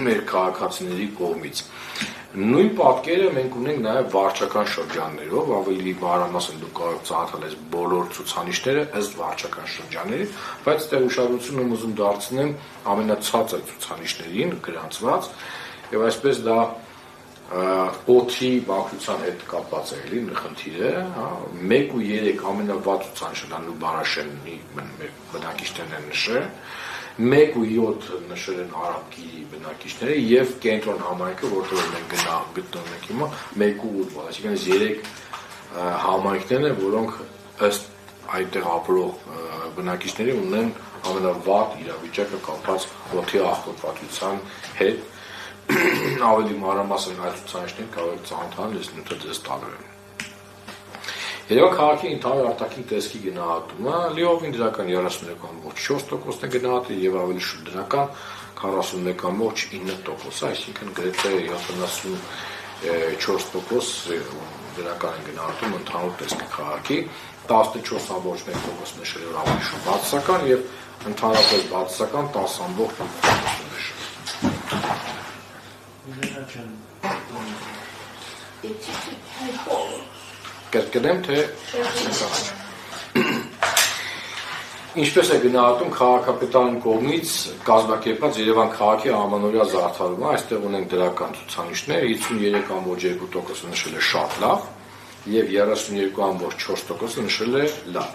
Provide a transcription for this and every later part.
մեր քաղաքացիների կողմից։ Նույն պատկերը մենք ունենք նաև վարչական շրջաններով, ավելի մանրամասն դուք կարող ծանոթալ եք բոլոր ցուցանիշները ըստ վարչական շրջանների, բայց այստեղ ուշադրություն եմ ուզում դարձնեմ ամենացածր ցուցանիշներին գրանցված, եւ այսպես դա օդի բաղկության հետ կապված է էլի խնդիրը, 1 ու 3 ամենավատ ցուցանիշն է Նուբարաշենի բնակիչներն են նշել, 1 ու 7 նշել են Արաբկիրի բնակիչները եւ կենտրոն համայնքը, որտեղ մենք գտնվում ենք հիմա, 1 ու 8, այսինքն 3 համայնքներն են, որոնք ըստ այդտեղ ապրող բնակիչների ունեն ամենավատ իրավիճակը կապված օդի աղտոտվածության հետ, ավելի մանրամասն այդ ցուցանիշներին կարող եք ծանոթանալ, ես նյութը ձեզ տալու եմ։ Երևան քաղաքի ընդհանուր արտաքին տեսքի գնահատումը լիովին դրական 33.4%-ն է գնահատել եւ ավելի շուտ դրական 41.9%, այսինքն գրեթե 74% դրական են գնահատում ընդհանուր տեսքը քաղաքի, 14.1% նշել է ավելի շուտ բացասական եւ ընդհանրապես բացասական 10.8% նշել։ Կրկնեմ, թե ինչպես է գնահատում քաղաքապետարանի կողմից կազմակերպված Երևան քաղաքի ամանորյա զարդարումը, այստեղ ունենք դրական ցուցանիշներ, 53.2% նշել է շատ լավ եւ 32.4% նշել է լավ,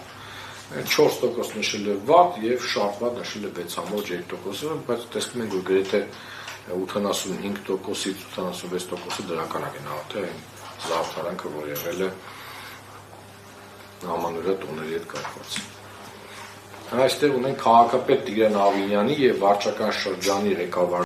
4% նշել է վատ եւ շատ վատ նշել է 6.2%, բայց տեսնում ենք, որ գրեթե 85%-ից 86% դրական է գնահատել այն զարդարանքը, որ եղել է ամանորյա տոների հետ կապված։ Այստեղ ունենք քաղաքապետ Տիգրան Ավինյանի եւ վարչական շրջանի ղեկավար